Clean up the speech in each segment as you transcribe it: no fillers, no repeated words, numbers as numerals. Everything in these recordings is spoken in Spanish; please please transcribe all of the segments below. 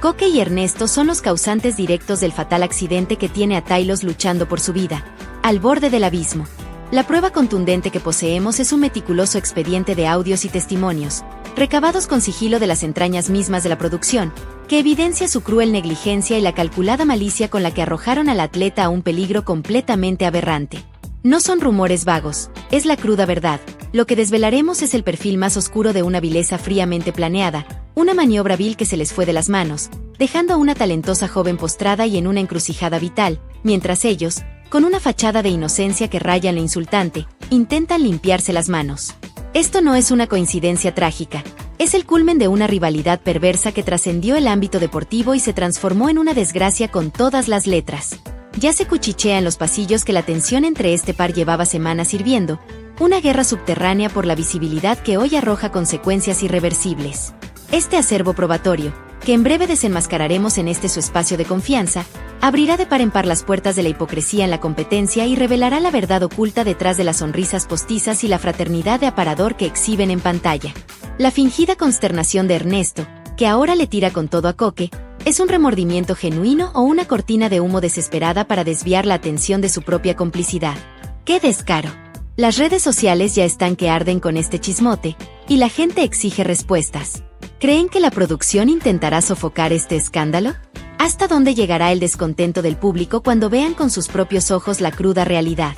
Coque y Ernesto son los causantes directos del fatal accidente que tiene a Talos luchando por su vida, al borde del abismo. La prueba contundente que poseemos es un meticuloso expediente de audios y testimonios, recabados con sigilo de las entrañas mismas de la producción, que evidencia su cruel negligencia y la calculada malicia con la que arrojaron al atleta a un peligro completamente aberrante. No son rumores vagos, es la cruda verdad. Lo que desvelaremos es el perfil más oscuro de una vileza fríamente planeada, una maniobra vil que se les fue de las manos, dejando a una talentosa joven postrada y en una encrucijada vital, mientras ellos, con una fachada de inocencia que raya en lo insultante, intentan limpiarse las manos. Esto no es una coincidencia trágica, es el culmen de una rivalidad perversa que trascendió el ámbito deportivo y se transformó en una desgracia con todas las letras. Ya se cuchichea en los pasillos que la tensión entre este par llevaba semanas hirviendo, una guerra subterránea por la visibilidad que hoy arroja consecuencias irreversibles. Este acervo probatorio, que en breve desenmascararemos en este su espacio de confianza, abrirá de par en par las puertas de la hipocresía en la competencia y revelará la verdad oculta detrás de las sonrisas postizas y la fraternidad de aparador que exhiben en pantalla. La fingida consternación de Ernesto, que ahora le tira con todo a Coque, ¿es un remordimiento genuino o una cortina de humo desesperada para desviar la atención de su propia complicidad? ¡Qué descaro! Las redes sociales ya están que arden con este chismote, y la gente exige respuestas. ¿Creen que la producción intentará sofocar este escándalo? ¿Hasta dónde llegará el descontento del público cuando vean con sus propios ojos la cruda realidad?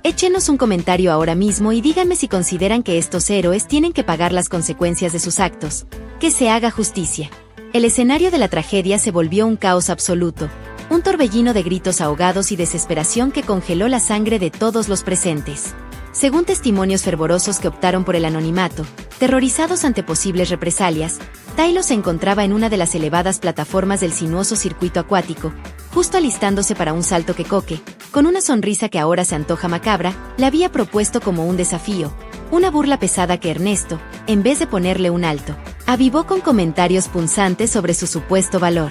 Échenos un comentario ahora mismo y díganme si consideran que estos héroes tienen que pagar las consecuencias de sus actos. Que se haga justicia. El escenario de la tragedia se volvió un caos absoluto, un torbellino de gritos ahogados y desesperación que congeló la sangre de todos los presentes. Según testimonios fervorosos que optaron por el anonimato, terrorizados ante posibles represalias, Talos se encontraba en una de las elevadas plataformas del sinuoso circuito acuático, justo alistándose para un salto que Coque, con una sonrisa que ahora se antoja macabra, le había propuesto como un desafío, una burla pesada que Ernesto, en vez de ponerle un alto, avivó con comentarios punzantes sobre su supuesto valor.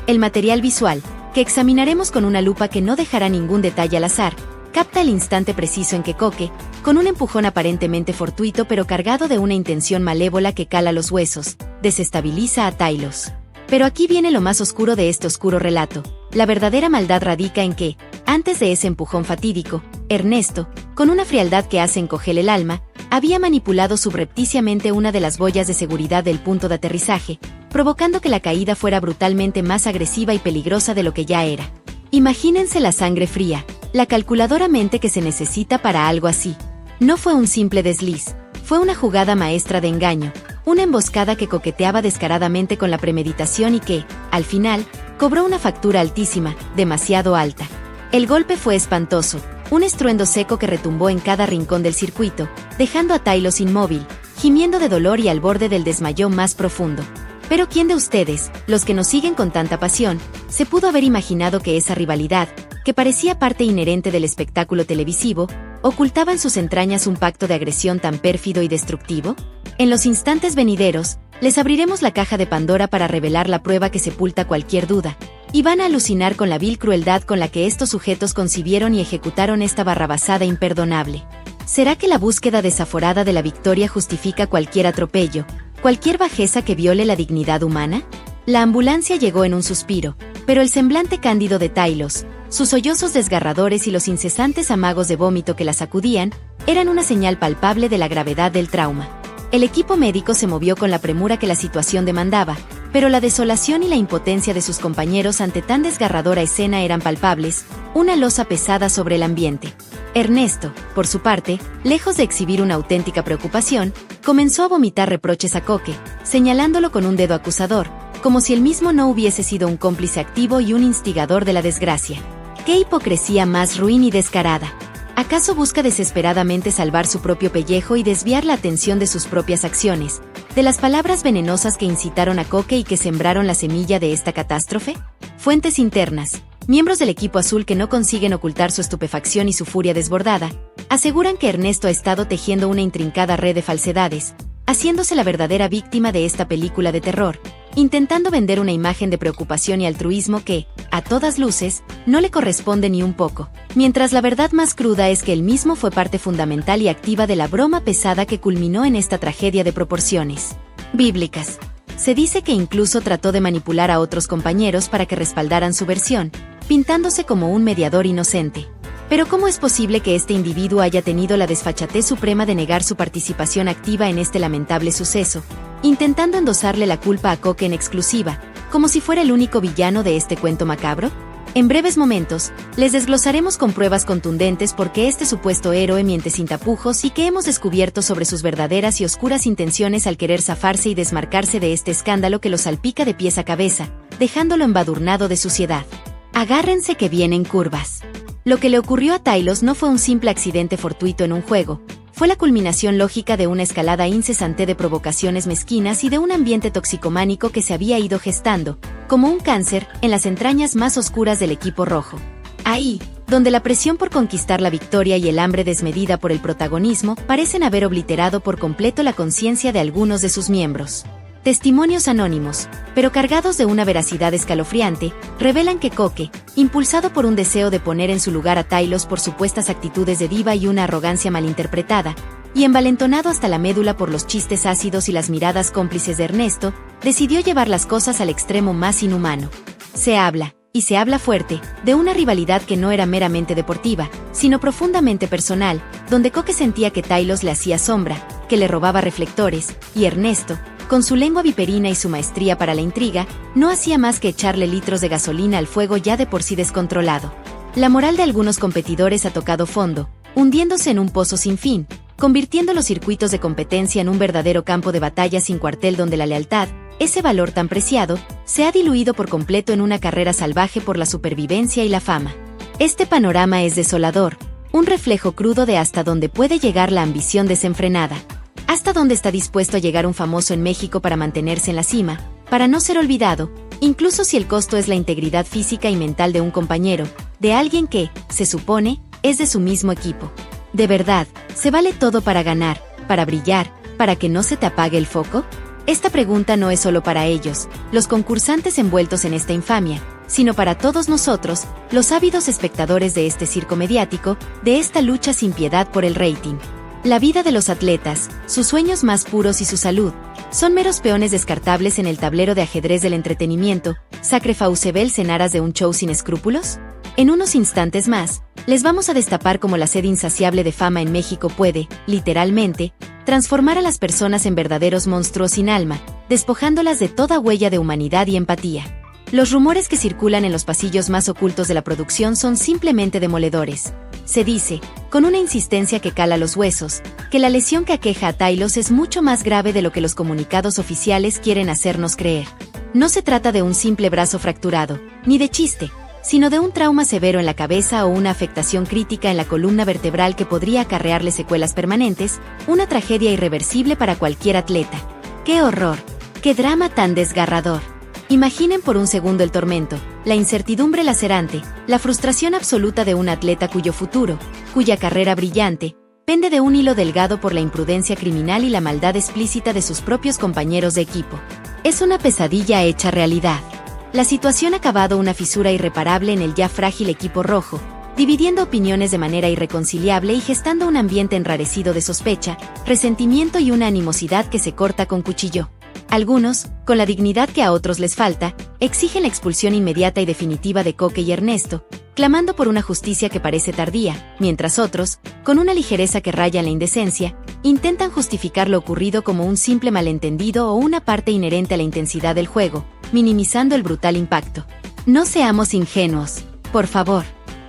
El material visual, que examinaremos con una lupa que no dejará ningún detalle al azar, capta el instante preciso en que Coque, con un empujón aparentemente fortuito pero cargado de una intención malévola que cala los huesos, desestabiliza a Talos. Pero aquí viene lo más oscuro de este oscuro relato. La verdadera maldad radica en que, antes de ese empujón fatídico, Ernesto, con una frialdad que hace encoger el alma, había manipulado subrepticiamente una de las boyas de seguridad del punto de aterrizaje, provocando que la caída fuera brutalmente más agresiva y peligrosa de lo que ya era. Imagínense la sangre fría, la calculadora mente que se necesita para algo así. No fue un simple desliz, fue una jugada maestra de engaño, una emboscada que coqueteaba descaradamente con la premeditación y que, al final, cobró una factura altísima, demasiado alta. El golpe fue espantoso, un estruendo seco que retumbó en cada rincón del circuito, dejando a Talos inmóvil, gimiendo de dolor y al borde del desmayo más profundo. Pero ¿quién de ustedes, los que nos siguen con tanta pasión, se pudo haber imaginado que esa rivalidad, que parecía parte inherente del espectáculo televisivo, ocultaba en sus entrañas un pacto de agresión tan pérfido y destructivo? En los instantes venideros, les abriremos la caja de Pandora para revelar la prueba que sepulta cualquier duda, y van a alucinar con la vil crueldad con la que estos sujetos concibieron y ejecutaron esta barrabasada imperdonable. ¿Será que la búsqueda desaforada de la victoria justifica cualquier atropello, cualquier bajeza que viole la dignidad humana? La ambulancia llegó en un suspiro, pero el semblante cándido de Talos, sus sollozos desgarradores y los incesantes amagos de vómito que la sacudían, eran una señal palpable de la gravedad del trauma. El equipo médico se movió con la premura que la situación demandaba, pero la desolación y la impotencia de sus compañeros ante tan desgarradora escena eran palpables, una losa pesada sobre el ambiente. Ernesto, por su parte, lejos de exhibir una auténtica preocupación, comenzó a vomitar reproches a Coque, señalándolo con un dedo acusador, como si él mismo no hubiese sido un cómplice activo y un instigador de la desgracia. ¡Qué hipocresía más ruin y descarada! ¿Acaso busca desesperadamente salvar su propio pellejo y desviar la atención de sus propias acciones, de las palabras venenosas que incitaron a Coque y que sembraron la semilla de esta catástrofe? Fuentes internas, miembros del equipo azul que no consiguen ocultar su estupefacción y su furia desbordada, aseguran que Ernesto ha estado tejiendo una intrincada red de falsedades, haciéndose la verdadera víctima de esta película de terror, intentando vender una imagen de preocupación y altruismo que, a todas luces, no le corresponde ni un poco, mientras la verdad más cruda es que él mismo fue parte fundamental y activa de la broma pesada que culminó en esta tragedia de proporciones bíblicas. Se dice que incluso trató de manipular a otros compañeros para que respaldaran su versión, pintándose como un mediador inocente. Pero ¿cómo es posible que este individuo haya tenido la desfachatez suprema de negar su participación activa en este lamentable suceso, intentando endosarle la culpa a Coque en exclusiva, como si fuera el único villano de este cuento macabro? En breves momentos, les desglosaremos con pruebas contundentes por qué este supuesto héroe miente sin tapujos y qué hemos descubierto sobre sus verdaderas y oscuras intenciones al querer zafarse y desmarcarse de este escándalo que lo salpica de pies a cabeza, dejándolo embadurnado de suciedad. Agárrense que vienen curvas. Lo que le ocurrió a Talos no fue un simple accidente fortuito en un juego, fue la culminación lógica de una escalada incesante de provocaciones mezquinas y de un ambiente toxicománico que se había ido gestando, como un cáncer, en las entrañas más oscuras del equipo rojo. Ahí, donde la presión por conquistar la victoria y el hambre desmedida por el protagonismo parecen haber obliterado por completo la conciencia de algunos de sus miembros. Testimonios anónimos, pero cargados de una veracidad escalofriante, revelan que Coque, impulsado por un deseo de poner en su lugar a Talos por supuestas actitudes de diva y una arrogancia malinterpretada, y envalentonado hasta la médula por los chistes ácidos y las miradas cómplices de Ernesto, decidió llevar las cosas al extremo más inhumano. Se habla, y se habla fuerte, de una rivalidad que no era meramente deportiva, sino profundamente personal, donde Coque sentía que Talos le hacía sombra, que le robaba reflectores, y Ernesto, con su lengua viperina y su maestría para la intriga, no hacía más que echarle litros de gasolina al fuego ya de por sí descontrolado. La moral de algunos competidores ha tocado fondo, hundiéndose en un pozo sin fin, convirtiendo los circuitos de competencia en un verdadero campo de batalla sin cuartel donde la lealtad, ese valor tan preciado, se ha diluido por completo en una carrera salvaje por la supervivencia y la fama. Este panorama es desolador, un reflejo crudo de hasta dónde puede llegar la ambición desenfrenada. ¿Hasta dónde está dispuesto a llegar un famoso en México para mantenerse en la cima, para no ser olvidado, incluso si el costo es la integridad física y mental de un compañero, de alguien que, se supone, es de su mismo equipo? ¿De verdad, se vale todo para ganar, para brillar, para que no se te apague el foco? Esta pregunta no es solo para ellos, los concursantes envueltos en esta infamia, sino para todos nosotros, los ávidos espectadores de este circo mediático, de esta lucha sin piedad por el rating. La vida de los atletas, sus sueños más puros y su salud, son meros peones descartables en el tablero de ajedrez del entretenimiento, sacrificables en aras de un show sin escrúpulos. En unos instantes más, les vamos a destapar cómo la sed insaciable de fama en México puede, literalmente, transformar a las personas en verdaderos monstruos sin alma, despojándolas de toda huella de humanidad y empatía. Los rumores que circulan en los pasillos más ocultos de la producción son simplemente demoledores. Se dice, con una insistencia que cala los huesos, que la lesión que aqueja a Talos es mucho más grave de lo que los comunicados oficiales quieren hacernos creer. No se trata de un simple brazo fracturado, ni de chiste, sino de un trauma severo en la cabeza o una afectación crítica en la columna vertebral que podría acarrearle secuelas permanentes, una tragedia irreversible para cualquier atleta. ¡Qué horror! ¡Qué drama tan desgarrador! Imaginen por un segundo el tormento, la incertidumbre lacerante, la frustración absoluta de un atleta cuyo futuro, cuya carrera brillante, pende de un hilo delgado por la imprudencia criminal y la maldad explícita de sus propios compañeros de equipo. Es una pesadilla hecha realidad. La situación ha cavado una fisura irreparable en el ya frágil equipo rojo, dividiendo opiniones de manera irreconciliable y gestando un ambiente enrarecido de sospecha, resentimiento y una animosidad que se corta con cuchillo. Algunos, con la dignidad que a otros les falta, exigen la expulsión inmediata y definitiva de Coque y Ernesto, clamando por una justicia que parece tardía, mientras otros, con una ligereza que raya en la indecencia, intentan justificar lo ocurrido como un simple malentendido o una parte inherente a la intensidad del juego, minimizando el brutal impacto. No seamos ingenuos, por favor.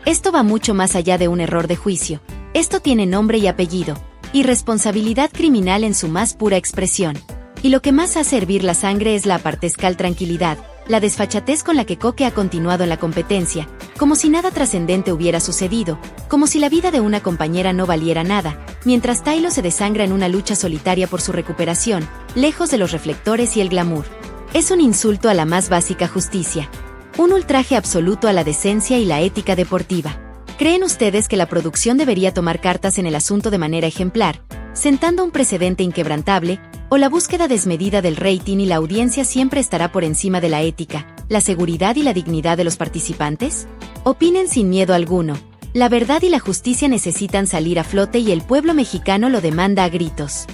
Esto va mucho más allá de un error de juicio. Esto tiene nombre y apellido, y responsabilidad criminal en su más pura expresión. Y lo que más hace hervir la sangre es la apartescal tranquilidad, la desfachatez con la que Coque ha continuado en la competencia, como si nada trascendente hubiera sucedido, como si la vida de una compañera no valiera nada, mientras Talos se desangra en una lucha solitaria por su recuperación, lejos de los reflectores y el glamour. Es un insulto a la más básica justicia. Un ultraje absoluto a la decencia y la ética deportiva. ¿Creen ustedes que la producción debería tomar cartas en el asunto de manera ejemplar, sentando un precedente inquebrantable, o la búsqueda desmedida del rating y la audiencia siempre estará por encima de la ética, la seguridad y la dignidad de los participantes? Opinen sin miedo alguno. La verdad y la justicia necesitan salir a flote y el pueblo mexicano lo demanda a gritos.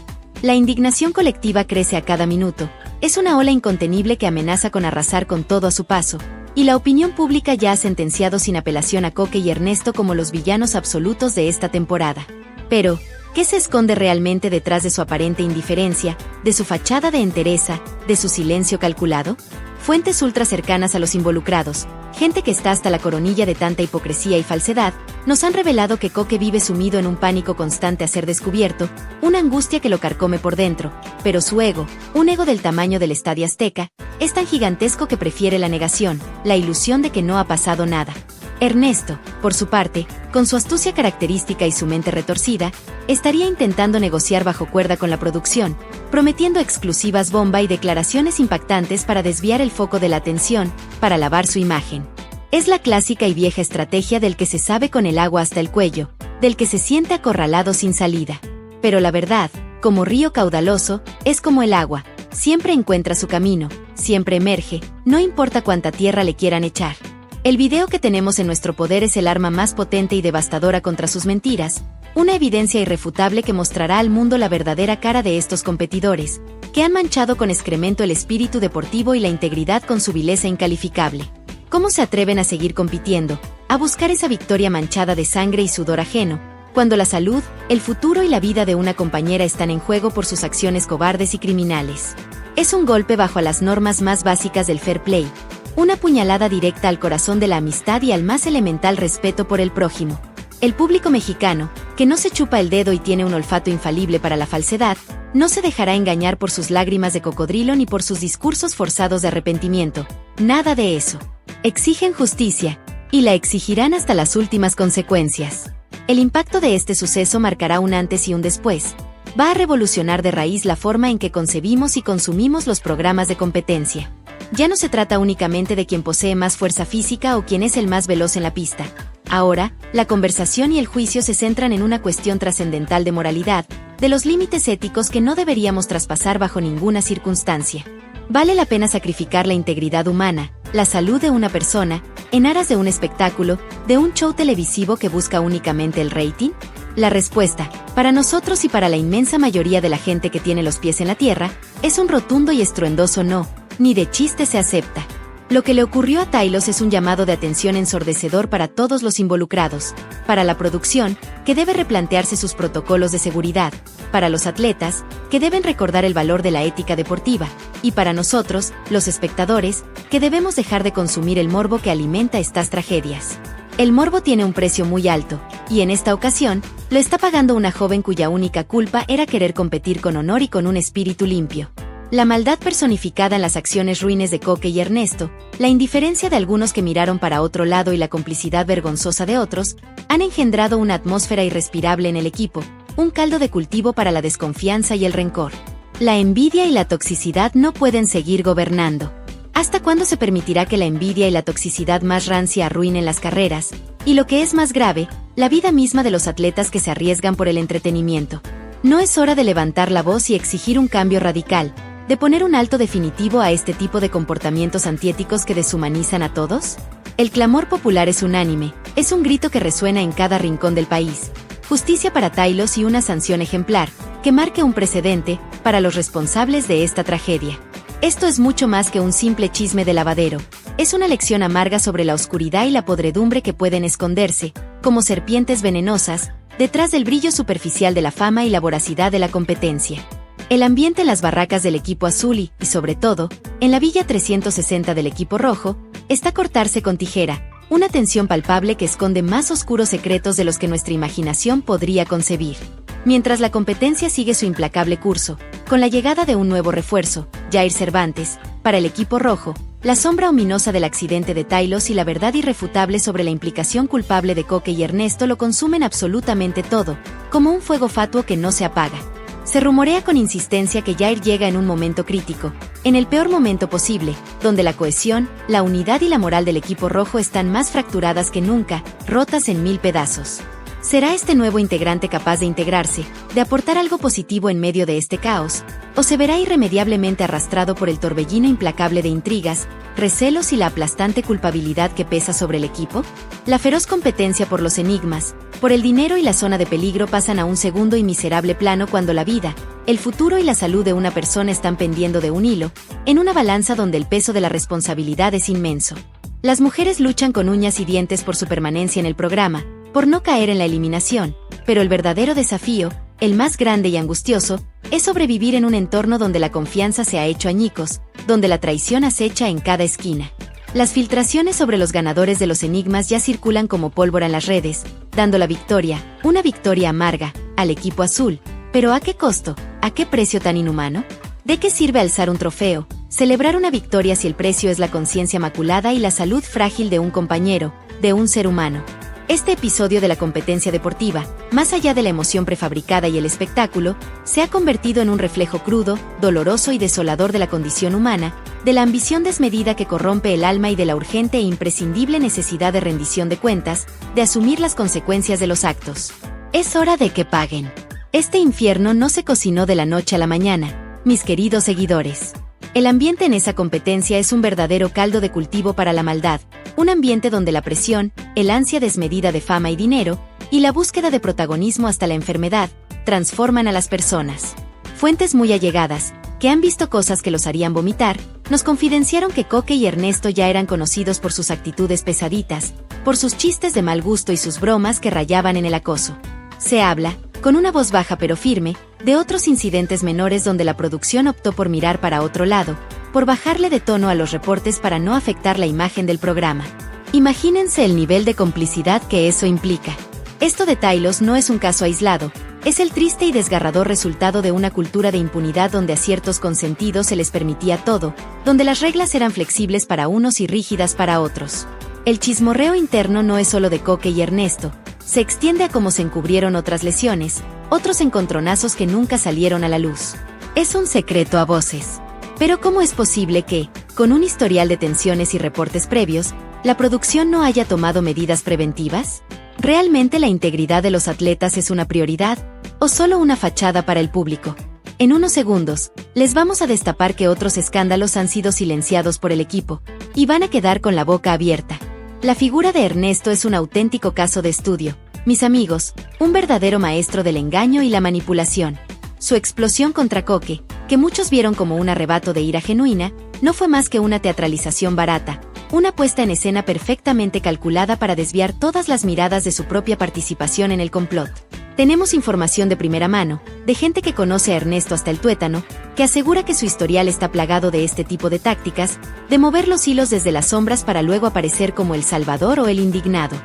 La indignación colectiva crece a cada minuto, Es una ola incontenible que amenaza con arrasar con todo a su paso, y la opinión pública ya ha sentenciado sin apelación a Coque y Ernesto como los villanos absolutos de esta temporada. Pero, ¿qué se esconde realmente detrás de su aparente indiferencia, de su fachada de entereza, de su silencio calculado? Fuentes ultra cercanas a los involucrados, gente que está hasta la coronilla de tanta hipocresía y falsedad, nos han revelado que Coque vive sumido en un pánico constante a ser descubierto, una angustia que lo carcome por dentro, pero su ego, un ego del tamaño del Estadio Azteca, es tan gigantesco que prefiere la negación, la ilusión de que no ha pasado nada. Ernesto, por su parte, con su astucia característica y su mente retorcida, estaría intentando negociar bajo cuerda con la producción, prometiendo exclusivas bomba y declaraciones impactantes para desviar el foco de la atención, para lavar su imagen. Es la clásica y vieja estrategia del que se sabe con el agua hasta el cuello, del que se siente acorralado sin salida. Pero la verdad, como río caudaloso, es como el agua, siempre encuentra su camino, siempre emerge, no importa cuánta tierra le quieran echar. El video que tenemos en nuestro poder es el arma más potente y devastadora contra sus mentiras, una evidencia irrefutable que mostrará al mundo la verdadera cara de estos competidores, que han manchado con excremento el espíritu deportivo y la integridad con su vileza incalificable. ¿Cómo se atreven a seguir compitiendo, a buscar esa victoria manchada de sangre y sudor ajeno, cuando la salud, el futuro y la vida de una compañera están en juego por sus acciones cobardes y criminales? Es un golpe bajo las normas más básicas del fair play, una puñalada directa al corazón de la amistad y al más elemental respeto por el prójimo. El público mexicano, que no se chupa el dedo y tiene un olfato infalible para la falsedad, no se dejará engañar por sus lágrimas de cocodrilo ni por sus discursos forzados de arrepentimiento. Nada de eso. Exigen justicia, y la exigirán hasta las últimas consecuencias. El impacto de este suceso marcará un antes y un después. Va a revolucionar de raíz la forma en que concebimos y consumimos los programas de competencia. Ya no se trata únicamente de quien posee más fuerza física o quien es el más veloz en la pista. Ahora, la conversación y el juicio se centran en una cuestión trascendental de moralidad, de los límites éticos que no deberíamos traspasar bajo ninguna circunstancia. ¿Vale la pena sacrificar la integridad humana, la salud de una persona, en aras de un espectáculo, de un show televisivo que busca únicamente el rating? La respuesta, para nosotros y para la inmensa mayoría de la gente que tiene los pies en la tierra, es un rotundo y estruendoso no, ni de chiste se acepta. Lo que le ocurrió a Taylor es un llamado de atención ensordecedor para todos los involucrados, para la producción, que debe replantearse sus protocolos de seguridad, para los atletas, que deben recordar el valor de la ética deportiva, y para nosotros, los espectadores, que debemos dejar de consumir el morbo que alimenta estas tragedias. El morbo tiene un precio muy alto, y en esta ocasión, lo está pagando una joven cuya única culpa era querer competir con honor y con un espíritu limpio. La maldad personificada en las acciones ruines de Coque y Ernesto, la indiferencia de algunos que miraron para otro lado y la complicidad vergonzosa de otros, han engendrado una atmósfera irrespirable en el equipo, un caldo de cultivo para la desconfianza y el rencor. La envidia y la toxicidad no pueden seguir gobernando. ¿Hasta cuándo se permitirá que la envidia y la toxicidad más rancia arruinen las carreras, y lo que es más grave, la vida misma de los atletas que se arriesgan por el entretenimiento? ¿No es hora de levantar la voz y exigir un cambio radical, de poner un alto definitivo a este tipo de comportamientos antiéticos que deshumanizan a todos? El clamor popular es unánime, es un grito que resuena en cada rincón del país. Justicia para Taylor y una sanción ejemplar, que marque un precedente, para los responsables de esta tragedia. Esto es mucho más que un simple chisme de lavadero, es una lección amarga sobre la oscuridad y la podredumbre que pueden esconderse, como serpientes venenosas, detrás del brillo superficial de la fama y la voracidad de la competencia. El ambiente en las barracas del equipo azul y, sobre todo, en la Villa 360 del equipo rojo, está a cortarse con tijera, una tensión palpable que esconde más oscuros secretos de los que nuestra imaginación podría concebir. Mientras la competencia sigue su implacable curso, con la llegada de un nuevo refuerzo, Jair Cervantes, para el equipo rojo, la sombra ominosa del accidente de Taylor y la verdad irrefutable sobre la implicación culpable de Coque y Ernesto lo consumen absolutamente todo, como un fuego fatuo que no se apaga. Se rumorea con insistencia que Jair llega en un momento crítico, en el peor momento posible, donde la cohesión, la unidad y la moral del equipo rojo están más fracturadas que nunca, rotas en 1000 pedazos. ¿Será este nuevo integrante capaz de integrarse, de aportar algo positivo en medio de este caos, o se verá irremediablemente arrastrado por el torbellino implacable de intrigas, recelos y la aplastante culpabilidad que pesa sobre el equipo? La feroz competencia por los enigmas, por el dinero y la zona de peligro pasan a un segundo y miserable plano cuando la vida, El futuro y la salud de una persona están pendiendo de un hilo, en una balanza donde el peso de la responsabilidad es inmenso. Las mujeres luchan con uñas y dientes por su permanencia en el programa, por no caer en la eliminación, pero el verdadero desafío, el más grande y angustioso, es sobrevivir en un entorno donde la confianza se ha hecho añicos, donde la traición acecha en cada esquina. Las filtraciones sobre los ganadores de los enigmas ya circulan como pólvora en las redes, dando la victoria, una victoria amarga, al equipo azul. ¿Pero a qué costo? ¿A qué precio tan inhumano? ¿De qué sirve alzar un trofeo, celebrar una victoria si el precio es la conciencia maculada y la salud frágil de un compañero, de un ser humano? Este episodio de la competencia deportiva, más allá de la emoción prefabricada y el espectáculo, se ha convertido en un reflejo crudo, doloroso y desolador de la condición humana, de la ambición desmedida que corrompe el alma y de la urgente e imprescindible necesidad de rendición de cuentas, de asumir las consecuencias de los actos. Es hora de que paguen. Este infierno no se cocinó de la noche a la mañana, mis queridos seguidores. El ambiente en esa competencia es un verdadero caldo de cultivo para la maldad, un ambiente donde la presión, el ansia desmedida de fama y dinero, y la búsqueda de protagonismo hasta la enfermedad, transforman a las personas. Fuentes muy allegadas, que han visto cosas que los harían vomitar, nos confidenciaron que Coque y Ernesto ya eran conocidos por sus actitudes pesaditas, por sus chistes de mal gusto y sus bromas que rayaban en el acoso. Se habla, con una voz baja pero firme, de otros incidentes menores donde la producción optó por mirar para otro lado, por bajarle de tono a los reportes para no afectar la imagen del programa. Imagínense el nivel de complicidad que eso implica. Esto de Taylor no es un caso aislado, es el triste y desgarrador resultado de una cultura de impunidad donde a ciertos consentidos se les permitía todo, donde las reglas eran flexibles para unos y rígidas para otros. El chismorreo interno no es solo de Coque y Ernesto, se extiende a cómo se encubrieron otras lesiones, otros encontronazos que nunca salieron a la luz. Es un secreto a voces. Pero ¿cómo es posible que, con un historial de tensiones y reportes previos, la producción no haya tomado medidas preventivas? ¿Realmente la integridad de los atletas es una prioridad, o solo una fachada para el público? En unos segundos, les vamos a destapar que otros escándalos han sido silenciados por el equipo, y van a quedar con la boca abierta. La figura de Ernesto es un auténtico caso de estudio, mis amigos, un verdadero maestro del engaño y la manipulación. Su explosión contra Coque, que muchos vieron como un arrebato de ira genuina, no fue más que una teatralización barata, una puesta en escena perfectamente calculada para desviar todas las miradas de su propia participación en el complot. Tenemos información de primera mano, de gente que conoce a Ernesto hasta el tuétano, que asegura que su historial está plagado de este tipo de tácticas, de mover los hilos desde las sombras para luego aparecer como el salvador o el indignado.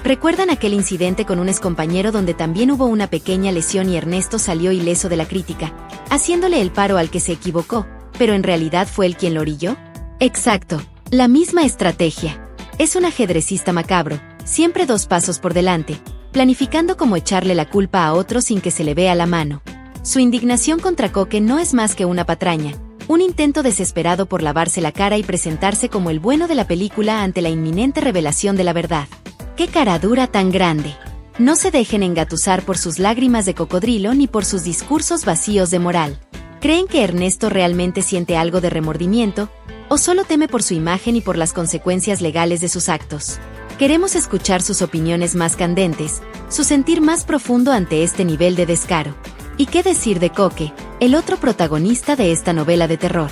¿Recuerdan aquel incidente con un excompañero donde también hubo una pequeña lesión y Ernesto salió ileso de la crítica, haciéndole el paro al que se equivocó, pero en realidad fue él quien lo orilló? Exacto, la misma estrategia. Es un ajedrecista macabro, siempre 2 pasos por delante, planificando cómo echarle la culpa a otro sin que se le vea la mano. Su indignación contra Coque no es más que una patraña, un intento desesperado por lavarse la cara y presentarse como el bueno de la película ante la inminente revelación de la verdad. ¡Qué cara dura tan grande! No se dejen engatusar por sus lágrimas de cocodrilo ni por sus discursos vacíos de moral. ¿Creen que Ernesto realmente siente algo de remordimiento, o solo teme por su imagen y por las consecuencias legales de sus actos? Queremos escuchar sus opiniones más candentes, su sentir más profundo ante este nivel de descaro. ¿Y qué decir de Coque, el otro protagonista de esta novela de terror?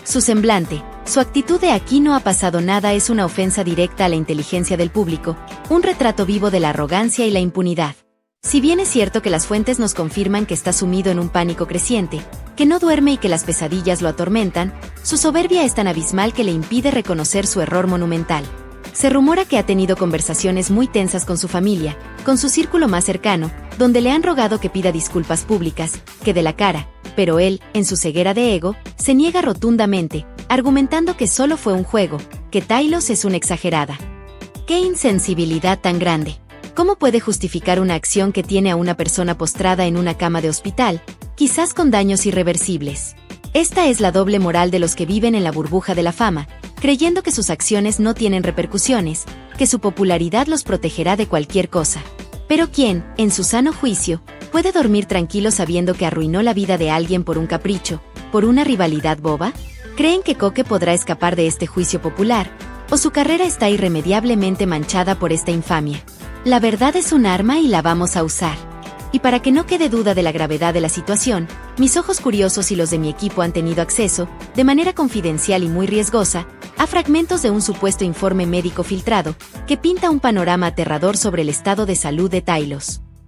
Su semblante, su actitud de aquí no ha pasado nada es una ofensa directa a la inteligencia del público, un retrato vivo de la arrogancia y la impunidad. Si bien es cierto que las fuentes nos confirman que está sumido en un pánico creciente, que no duerme y que las pesadillas lo atormentan, su soberbia es tan abismal que le impide reconocer su error monumental. Se rumora que ha tenido conversaciones muy tensas con su familia, con su círculo más cercano, donde le han rogado que pida disculpas públicas, que dé la cara, pero él, en su ceguera de ego, se niega rotundamente, argumentando que solo fue un juego, que Taylor es una exagerada. ¡Qué insensibilidad tan grande! ¿Cómo puede justificar una acción que tiene a una persona postrada en una cama de hospital, quizás con daños irreversibles? Esta es la doble moral de los que viven en la burbuja de la fama, creyendo que sus acciones no tienen repercusiones, que su popularidad los protegerá de cualquier cosa. Pero ¿quién, en su sano juicio, puede dormir tranquilo sabiendo que arruinó la vida de alguien por un capricho, por una rivalidad boba? ¿Creen que Coque podrá escapar de este juicio popular, o su carrera está irremediablemente manchada por esta infamia? La verdad es un arma y la vamos a usar. Y para que no quede duda de la gravedad de la situación, mis ojos curiosos y los de mi equipo han tenido acceso, de manera confidencial y muy riesgosa, a fragmentos de un supuesto informe médico filtrado, que pinta un panorama aterrador sobre el estado de salud de Taylor.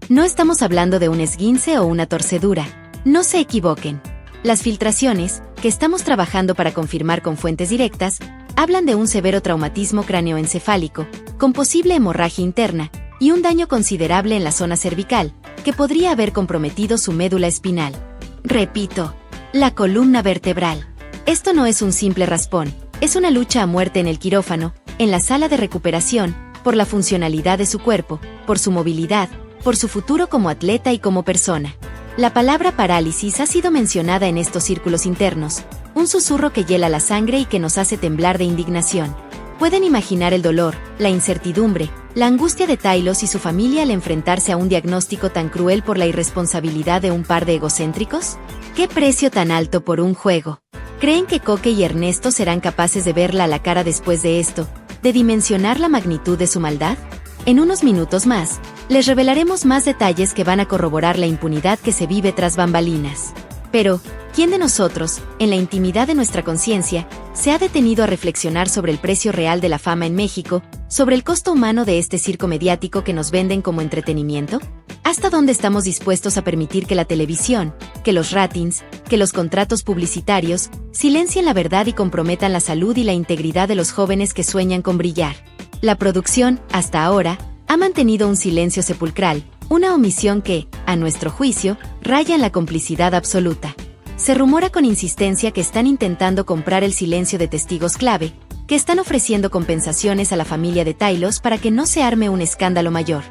No estamos hablando de un esguince o una torcedura. No se equivoquen. Las filtraciones, que estamos trabajando para confirmar con fuentes directas, hablan de un severo traumatismo cráneoencefálico, con posible hemorragia interna, y un daño considerable en la zona cervical, que podría haber comprometido su médula espinal. Repito, la columna vertebral. Esto no es un simple raspón, es una lucha a muerte en el quirófano, en la sala de recuperación, por la funcionalidad de su cuerpo, por su movilidad, por su futuro como atleta y como persona. La palabra parálisis ha sido mencionada en estos círculos internos, un susurro que hiela la sangre y que nos hace temblar de indignación. ¿Pueden imaginar el dolor, la incertidumbre, la angustia de Taylor y su familia al enfrentarse a un diagnóstico tan cruel por la irresponsabilidad de un par de egocéntricos? ¿Qué precio tan alto por un juego? ¿Creen que Coque y Ernesto serán capaces de verla a la cara después de esto, de dimensionar la magnitud de su maldad? En unos minutos más, les revelaremos más detalles que van a corroborar la impunidad que se vive tras bambalinas. Pero, ¿quién de nosotros, en la intimidad de nuestra conciencia, se ha detenido a reflexionar sobre el precio real de la fama en México, sobre el costo humano de este circo mediático que nos venden como entretenimiento? ¿Hasta dónde estamos dispuestos a permitir que la televisión, que los ratings, que los contratos publicitarios, silencien la verdad y comprometan la salud y la integridad de los jóvenes que sueñan con brillar? La producción, hasta ahora, ha mantenido un silencio sepulcral, una omisión que, a nuestro juicio, raya en la complicidad absoluta. Se rumora con insistencia que están intentando comprar el silencio de testigos clave, que están ofreciendo compensaciones a la familia de Taylor para que no se arme un escándalo mayor.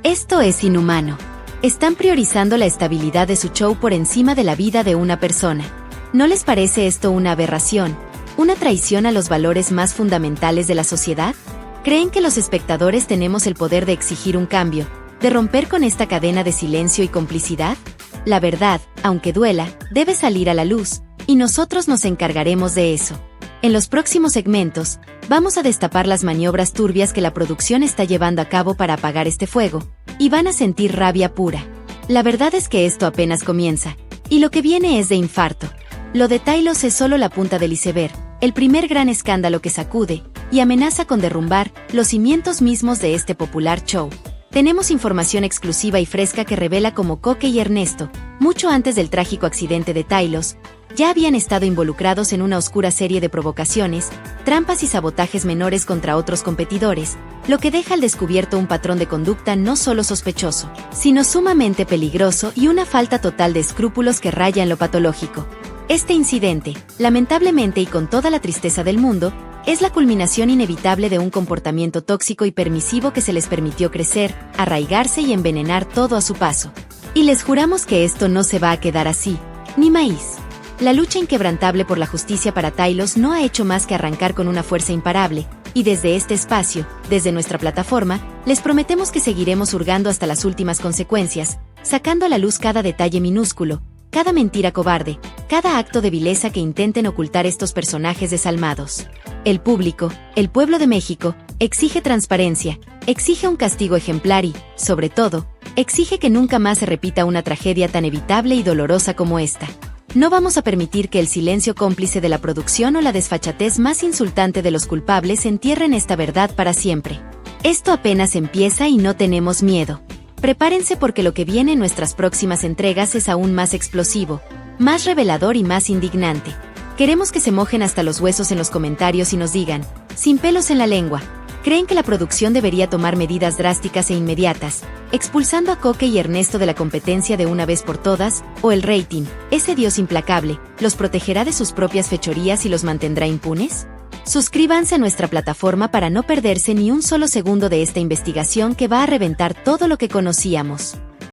Esto es inhumano. Están priorizando la estabilidad de su show por encima de la vida de una persona. ¿No les parece esto una aberración, una traición a los valores más fundamentales de la sociedad? ¿Creen que los espectadores tenemos el poder de exigir un cambio, de romper con esta cadena de silencio y complicidad? La verdad, aunque duela, debe salir a la luz, y nosotros nos encargaremos de eso. En los próximos segmentos, vamos a destapar las maniobras turbias que la producción está llevando a cabo para apagar este fuego, y van a sentir rabia pura. La verdad es que esto apenas comienza, y lo que viene es de infarto. Lo de Taylor es solo la punta del iceberg, el primer gran escándalo que sacude, y amenaza con derrumbar, los cimientos mismos de este popular show. Tenemos información exclusiva y fresca que revela cómo Coque y Ernesto, mucho antes del trágico accidente de Taylor, ya habían estado involucrados en una oscura serie de provocaciones, trampas y sabotajes menores contra otros competidores, lo que deja al descubierto un patrón de conducta no solo sospechoso, sino sumamente peligroso y una falta total de escrúpulos que raya en lo patológico. Este incidente, lamentablemente y con toda la tristeza del mundo, es la culminación inevitable de un comportamiento tóxico y permisivo que se les permitió crecer, arraigarse y envenenar todo a su paso. Y les juramos que esto no se va a quedar así, ni maíz. La lucha inquebrantable por la justicia para Taylor no ha hecho más que arrancar con una fuerza imparable, y desde este espacio, desde nuestra plataforma, les prometemos que seguiremos hurgando hasta las últimas consecuencias, sacando a la luz cada detalle minúsculo, cada mentira cobarde, cada acto de vileza que intenten ocultar estos personajes desalmados. El público, el pueblo de México, exige transparencia, exige un castigo ejemplar y, sobre todo, exige que nunca más se repita una tragedia tan evitable y dolorosa como esta. No vamos a permitir que el silencio cómplice de la producción o la desfachatez más insultante de los culpables entierren esta verdad para siempre. Esto apenas empieza y no tenemos miedo. Prepárense porque lo que viene en nuestras próximas entregas es aún más explosivo, más revelador y más indignante. Queremos que se mojen hasta los huesos en los comentarios y nos digan, sin pelos en la lengua, ¿creen que la producción debería tomar medidas drásticas e inmediatas, expulsando a Coque y Ernesto de la competencia de una vez por todas, o el rating, ese Dios implacable, los protegerá de sus propias fechorías y los mantendrá impunes? Suscríbanse a nuestra plataforma para no perderse ni un solo segundo de esta investigación que va a reventar todo lo que conocíamos.